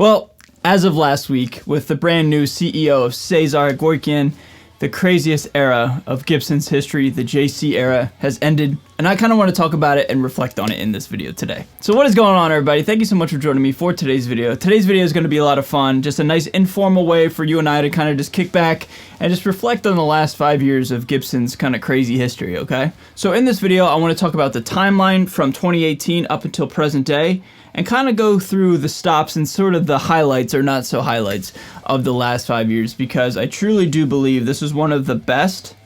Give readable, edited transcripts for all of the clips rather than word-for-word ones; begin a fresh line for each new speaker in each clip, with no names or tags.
Well, as of last week, with the brand new CEO of Cesar Gorkian, the craziest era of Gibson's history, the JC era, has ended, and I kind of want to talk about it and reflect on it in this video today. So what is going on, everybody? Thank you so much for joining me for today's video. Today's video is going to be a lot of fun, just a nice informal way for you and I to kind of just kick back and just reflect on the last 5 years of Gibson's kind of crazy history, okay? So in this video, I want to talk about the timeline from 2018 up until present day, and kind of go through the stops and sort of the highlights or not so highlights of the last 5 years, because I truly do believe this is one of the best,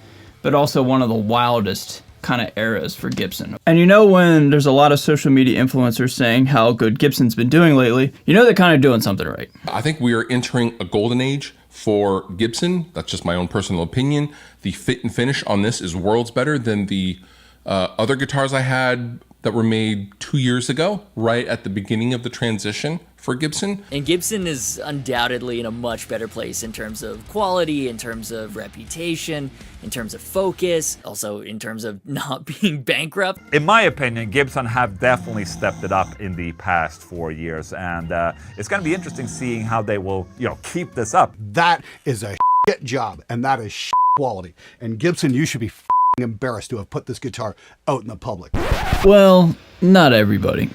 but also one of the wildest kind of eras for Gibson. And you know, when there's a lot of social media influencers saying how good Gibson's been doing lately, you know they're kind of doing something right.
I think we are entering a golden age for Gibson. That's just my own personal opinion. The fit and finish on this is worlds better than the other guitars I had that were made 2 years ago, right at the beginning of the transition for Gibson.
And Gibson is undoubtedly in a much better place in terms of quality, in terms of reputation, in terms of focus, also in terms of not being bankrupt.
In my opinion, Gibson have definitely stepped it up in the past 4 years, and it's going to be interesting seeing how they will, keep this up.
That is a shit job, and that is shit quality. And Gibson, you should be embarrassed to have put this guitar out in the public.
Well, not everybody.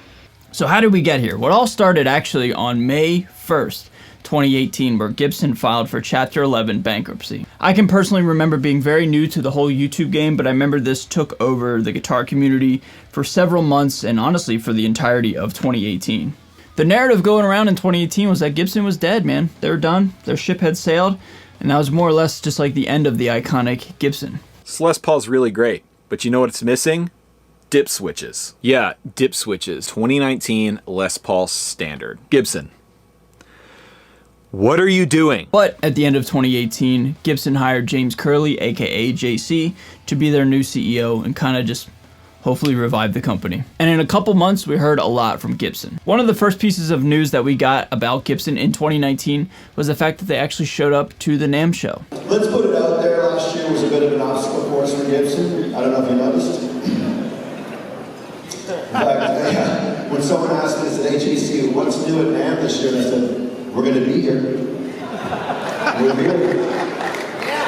So how did we get here? Well, it all started actually on May 1st, 2018, where Gibson filed for Chapter 11 bankruptcy. I can personally remember being very new to the whole YouTube game, but I remember this took over the guitar community for several months and honestly for the entirety of 2018. The narrative going around in 2018 was that Gibson was dead, man. They were done, their ship had sailed, and that was more or less just like the end of the iconic Gibson.
This Les Paul's really great, but you know what it's missing? Dip switches. Yeah, dip switches. 2019 Les Paul Standard. Gibson, what are you doing?
But at the end of 2018, Gibson hired James Curleigh, aka JC, to be their new CEO and kind of just hopefully revive the company. And in a couple months, we heard a lot from Gibson. One of the first pieces of news that we got about Gibson in 2019 was the fact that they actually showed up to the NAMM show.
Let's put it out there, last year was a bit of an obstacle for us for Gibson. I don't know if you noticed. In fact, when someone asked me, I said, hey JC, what's new at NAMM this year? And I said, we're gonna be here. We'll be here.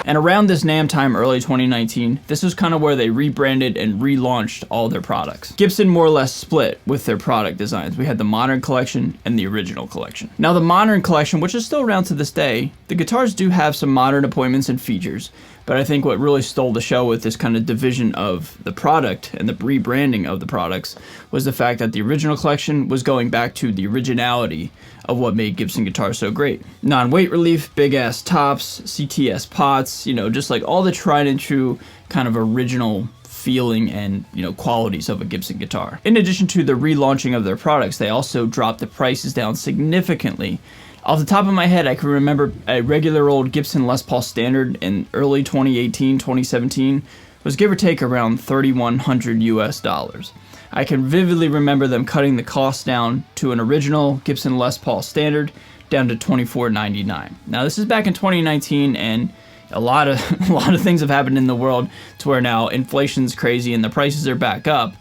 And around this NAMM time, early 2019, this was kind of where they rebranded and relaunched all their products. Gibson more or less split with their product designs. We had the Modern Collection and the Original Collection. Now the Modern Collection, which is still around to this day, the guitars do have some modern appointments and features, but I think what really stole the show with this kind of division of the product and the rebranding of the products was the fact that the Original Collection was going back to the originality of what made Gibson guitars so great. Non-weight relief, big ass tops, CTS pots, just like all the tried and true kind of original feeling and qualities of a Gibson guitar. In addition to the relaunching of their products, they also dropped the prices down significantly. Off the top of my head, I can remember a regular old Gibson Les Paul Standard in early 2018, 2017 was give or take around $3,100 US. I can vividly remember them cutting the cost down to an original Gibson Les Paul Standard down to $24.99. Now this is back in 2019, and a lot of things have happened in the world to where now inflation's crazy and the prices are back up.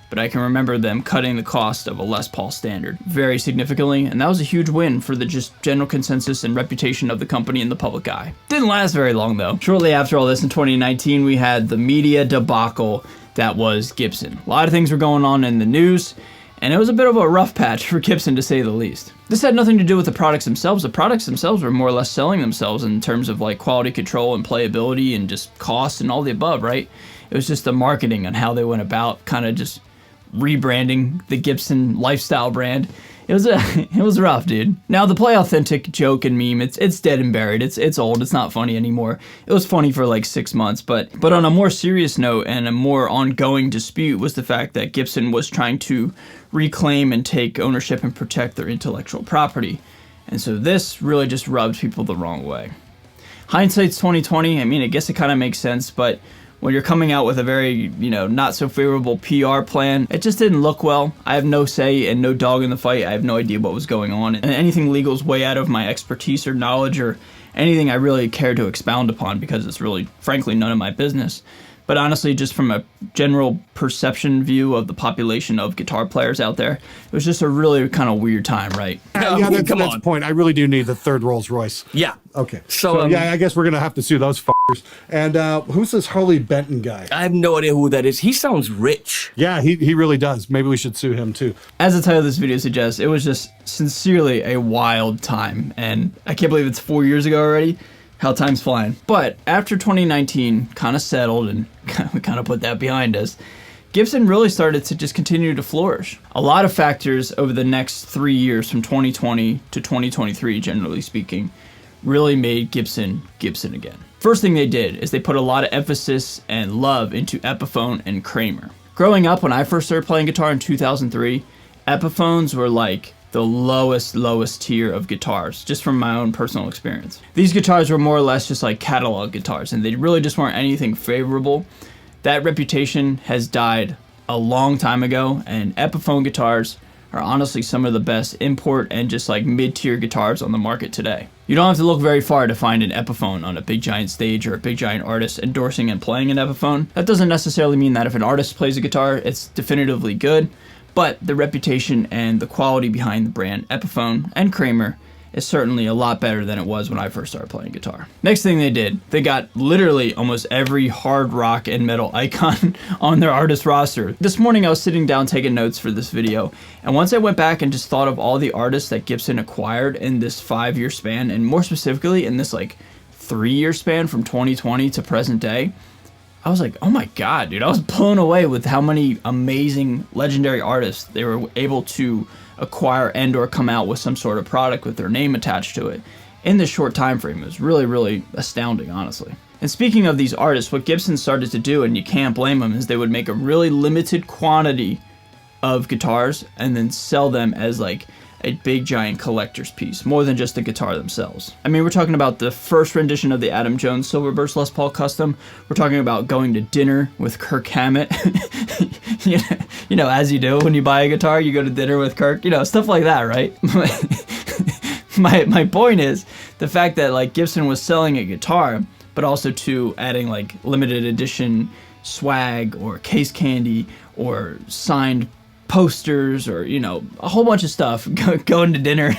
But I can remember them cutting the cost of a Les Paul Standard very significantly, and that was a huge win for the just general consensus and reputation of the company in the public eye. Didn't last very long though. Shortly after all this in 2019, we had the media debacle that was Gibson. A lot of things were going on in the news, and it was a bit of a rough patch for Gibson to say the least. This had nothing to do with the products themselves. The products themselves were more or less selling themselves in terms of like quality control and playability and just cost and all the above, right? It was just the marketing and how they went about kind of just rebranding the Gibson lifestyle brand. It was rough, dude. Now the play authentic joke and meme, it's dead and buried. It's old. It's not funny anymore. It was funny for like 6 months, but on a more serious note and a more ongoing dispute was the fact that Gibson was trying to reclaim and take ownership and protect their intellectual property. And so this really just rubbed people the wrong way. Hindsight's 2020. I mean, I guess it kind of makes sense, but when you're coming out with a very, not so favorable PR plan, it just didn't look well. I have no say and no dog in the fight. I have no idea what was going on. And anything legal is way out of my expertise or knowledge or anything I really care to expound upon because it's really, frankly, none of my business. But honestly, just from a general perception view of the population of guitar players out there, it was just a really kind of weird time, right?
Yeah, that's
come
the
on.
point. I really do need the third Rolls Royce.
Yeah.
Okay.
So,
yeah, I guess we're gonna have to sue those fuckers. And who's this Harley Benton guy?
I have no idea who that is. He sounds rich.
Yeah, he really does. Maybe we should sue him too.
As the title of this video suggests, it was just sincerely a wild time, and I can't believe it's 4 years ago already. How time's flying. But after 2019 kind of settled and we kind of put that behind us, Gibson really started to just continue to flourish. A lot of factors over the next 3 years from 2020 to 2023, generally speaking, really made Gibson Gibson again. First thing they did is they put a lot of emphasis and love into Epiphone and Kramer. Growing up, when I first started playing guitar in 2003, Epiphones were like the lowest tier of guitars, just from my own personal experience. These guitars were more or less just like catalog guitars, and they really just weren't anything favorable. That reputation has died a long time ago, and Epiphone guitars are honestly some of the best import and just like mid-tier guitars on the market today. You don't have to look very far to find an Epiphone on a big giant stage or a big giant artist endorsing and playing an Epiphone. That doesn't necessarily mean that if an artist plays a guitar, it's definitively good, but the reputation and the quality behind the brand Epiphone and Kramer is certainly a lot better than it was when I first started playing guitar. Next thing they did, they got literally almost every hard rock and metal icon on their artist roster. This morning I was sitting down taking notes for this video, and once I went back and just thought of all the artists that Gibson acquired in this 5-year span, and more specifically in this like 3-year span from 2020 to present day, I was like, oh my god, dude, I was blown away with how many amazing legendary artists they were able to acquire and or come out with some sort of product with their name attached to it in this short time frame. It was really astounding, honestly. And speaking of these artists, what Gibson started to do, and you can't blame them, is they would make a really limited quantity of guitars and then sell them as like a big giant collector's piece, more than just the guitar themselves. I mean, we're talking about the first rendition of the Adam Jones Silverburst Les Paul Custom. We're talking about going to dinner with Kirk Hammett. you know, as you do when you buy a guitar, you go to dinner with Kirk, you know, stuff like that, right? my point is the fact that like Gibson was selling a guitar, but also to adding like limited edition swag or case candy or signed posters or, you know, a whole bunch of stuff going to dinner.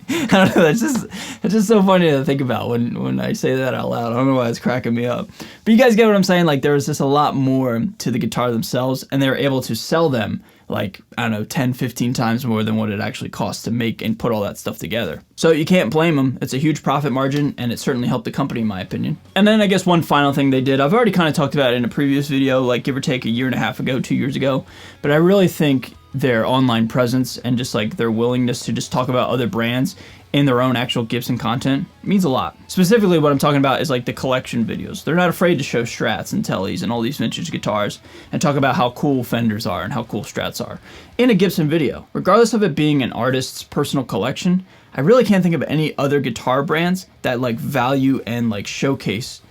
I don't know, it's just so funny to think about when I say that out loud. I don't know why it's cracking me up. But you guys get what I'm saying? Like, there was just a lot more to the guitar themselves, and they were able to sell them like, I don't know, 10, 15 times more than what it actually costs to make and put all that stuff together. So you can't blame them. It's a huge profit margin, and it certainly helped the company, in my opinion. And then I guess one final thing they did, I've already kind of talked about it in a previous video, like give or take a year and a half ago, 2 years ago, but I really think their online presence and just like their willingness to just talk about other brands in their own actual Gibson content means a lot. Specifically, what I'm talking about is like the collection videos. They're not afraid to show Strats and Tellys and all these vintage guitars and talk about how cool Fenders are and how cool Strats are in a Gibson video. Regardless of it being an artist's personal collection, I really can't think of any other guitar brands that like value and like showcase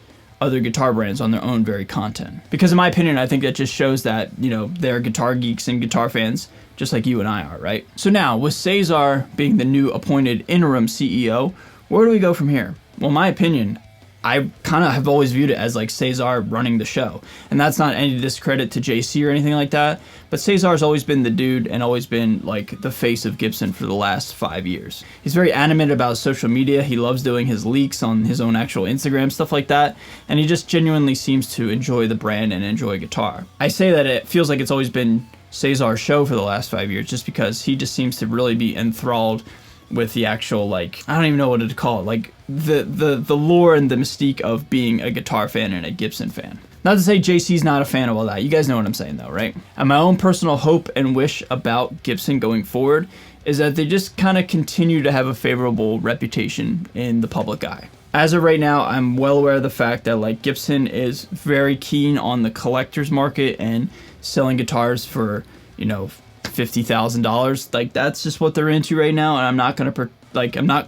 other guitar brands on their own very content. Because in my opinion, I think that just shows that, you know, they're guitar geeks and guitar fans just like you and I are, right? So now, with Cesar being the new appointed interim CEO, where do we go from here? Well, in my opinion, I kind of have always viewed it as like Cesar running the show. And that's not any discredit to JC or anything like that, but Cesar's always been the dude and always been like the face of Gibson for the last 5 years. He's very animate about social media. He loves doing his leaks on his own actual Instagram, stuff like that. And he just genuinely seems to enjoy the brand and enjoy guitar. I say that it feels like it's always been Cesar's show for the last 5 years just because he just seems to really be enthralled with the actual, like, I don't even know what to call it, like the lore and the mystique of being a guitar fan and a Gibson fan. Not to say JC's not a fan of all that. You guys know what I'm saying though, right? And my own personal hope and wish about Gibson going forward is that they just kind of continue to have a favorable reputation in the public eye. As of right now, I'm well aware of the fact that like Gibson is very keen on the collector's market and selling guitars for, you know, $50,000. Like, that's just what they're into right now, and I'm not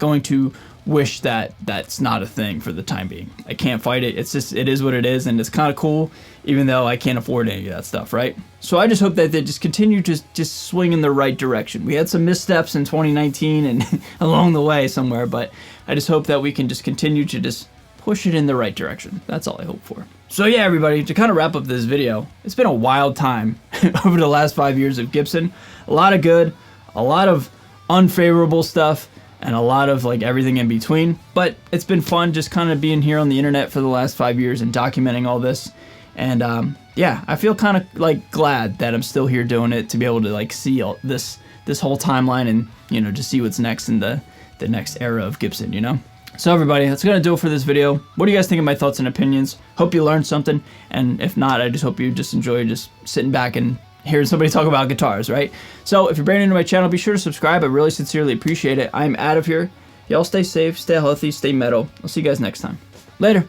going to wish that that's not a thing for the time being. I can't fight it. It's just, it is what it is, and it's kind of cool, even though I can't afford any of that stuff, right? So I just hope that they just continue to just swing in the right direction. We had some missteps in 2019 and along the way somewhere, but I just hope that we can just continue to just push it in the right direction. That's all I hope for. So yeah, everybody, to kind of wrap up this video, it's been a wild time over the last 5 years of Gibson. A lot of good, a lot of unfavorable stuff, and a lot of like everything in between. But it's been fun just kind of being here on the internet for the last 5 years and documenting all this. And yeah, I feel kind of like glad that I'm still here doing it, to be able to like see all this whole timeline and, you know, just see what's next in the next era of Gibson, you know? So everybody, that's gonna do it for this video. What do you guys think of my thoughts and opinions? Hope you learned something, and if not, I just hope you just enjoy just sitting back and hearing somebody talk about guitars, right? So if you're brand new to my channel, be sure to subscribe. I really sincerely appreciate it. I'm out of here. Y'all stay safe, stay healthy, stay metal. I'll see you guys next time. Later.